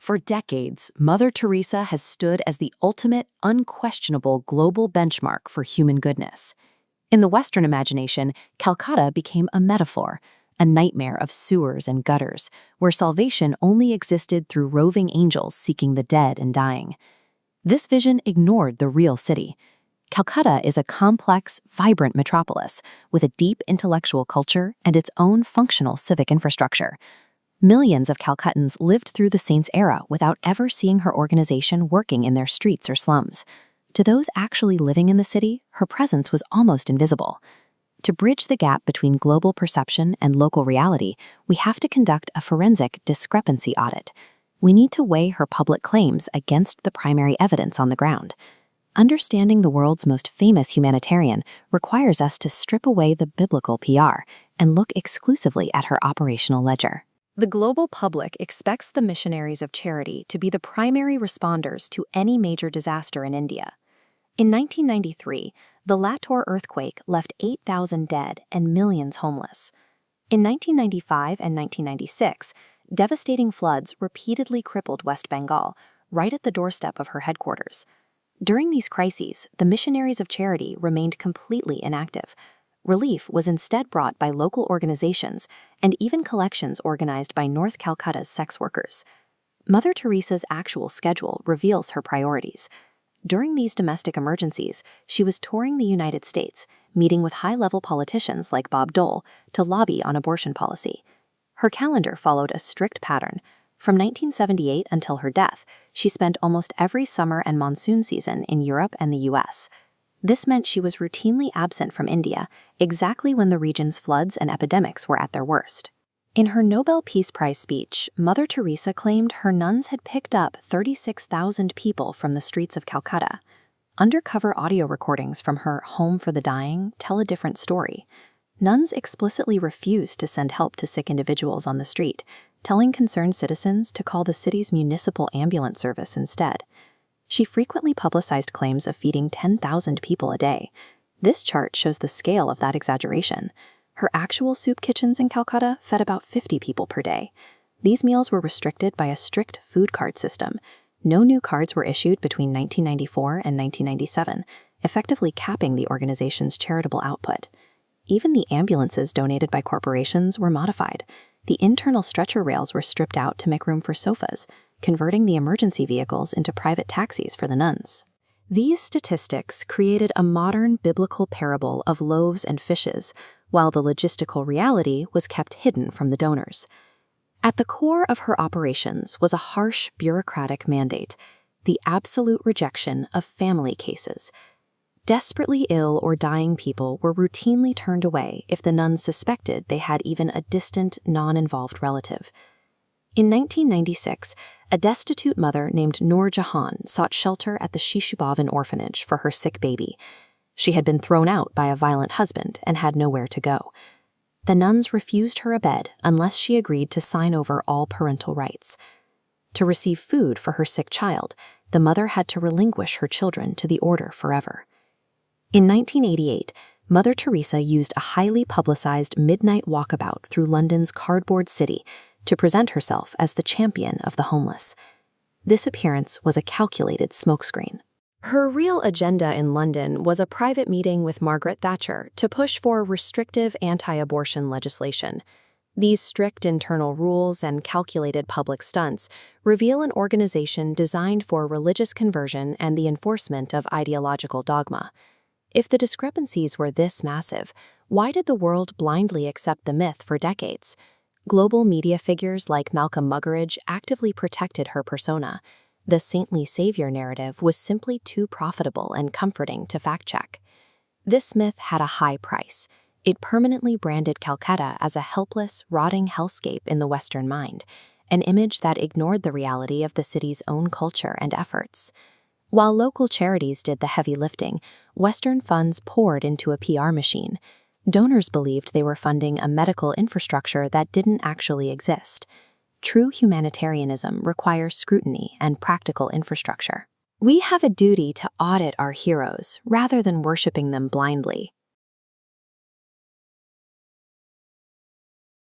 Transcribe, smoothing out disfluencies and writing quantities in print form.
For decades, Mother Teresa has stood as the ultimate, unquestionable global benchmark for human goodness. In the Western imagination, Calcutta became a metaphor, a nightmare of sewers and gutters, where salvation only existed through roving angels seeking the dead and dying. This vision ignored the real city. Calcutta is a complex, vibrant metropolis with a deep intellectual culture and its own functional civic infrastructure. Millions of Calcuttans lived through the saint's era without ever seeing her organization working in their streets or slums. To those actually living in the city, her presence was almost invisible. To bridge the gap between global perception and local reality, we have to conduct a forensic discrepancy audit. We need to weigh her public claims against the primary evidence on the ground. Understanding the world's most famous humanitarian requires us to strip away the biblical PR and look exclusively at her operational ledger. The global public expects the missionaries of charity to be the primary responders to any major disaster in India. In 1993, the Latur earthquake left 8,000 dead and millions homeless. In 1995 and 1996, devastating floods repeatedly crippled West Bengal, right at the doorstep of her headquarters. During these crises, the missionaries of charity remained completely inactive. Relief was instead brought by local organizations and even collections organized by North Calcutta's sex workers. Mother Teresa's actual schedule reveals her priorities. During these domestic emergencies, she was touring the United States, meeting with high-level politicians like Bob Dole to lobby on abortion policy. Her calendar followed a strict pattern. From 1978 until her death, she spent almost every summer and monsoon season in Europe and the US. This meant she was routinely absent from India, exactly when the region's floods and epidemics were at their worst. In her Nobel Peace Prize speech, Mother Teresa claimed her nuns had picked up 36,000 people from the streets of Calcutta. Undercover audio recordings from her Home for the Dying tell a different story. Nuns explicitly refused to send help to sick individuals on the street, telling concerned citizens to call the city's municipal ambulance service instead. She frequently publicized claims of feeding 10,000 people a day. This chart shows the scale of that exaggeration. Her actual soup kitchens in Calcutta fed about 50 people per day. These meals were restricted by a strict food card system. No new cards were issued between 1994 and 1997, effectively capping the organization's charitable output. Even the ambulances donated by corporations were modified. The internal stretcher rails were stripped out to make room for sofas, converting the emergency vehicles into private taxis for the nuns. These statistics created a modern biblical parable of loaves and fishes, while the logistical reality was kept hidden from the donors. At the core of her operations was a harsh bureaucratic mandate, the absolute rejection of family cases. Desperately ill or dying people were routinely turned away if the nuns suspected they had even a distant, non-involved relative. In 1996, a destitute mother named Noor Jahan sought shelter at the Shishubhavan orphanage for her sick baby. She had been thrown out by a violent husband and had nowhere to go. The nuns refused her a bed unless she agreed to sign over all parental rights. To receive food for her sick child, the mother had to relinquish her children to the order forever. In 1988, Mother Teresa used a highly publicized midnight walkabout through London's cardboard city to present herself as the champion of the homeless. This appearance was a calculated smokescreen. Her real agenda in London was a private meeting with Margaret Thatcher to push for restrictive anti-abortion legislation. These strict internal rules and calculated public stunts reveal an organization designed for religious conversion and the enforcement of ideological dogma. If the discrepancies were this massive, why did the world blindly accept the myth for decades? Global media figures like Malcolm Muggeridge actively protected her persona. The saintly savior narrative was simply too profitable and comforting to fact-check. This myth had a high price. It permanently branded Calcutta as a helpless, rotting hellscape in the Western mind, an image that ignored the reality of the city's own culture and efforts. While local charities did the heavy lifting, Western funds poured into a PR machine. Donors believed they were funding a medical infrastructure that didn't actually exist. True humanitarianism requires scrutiny and practical infrastructure. We have a duty to audit our heroes rather than worshiping them blindly.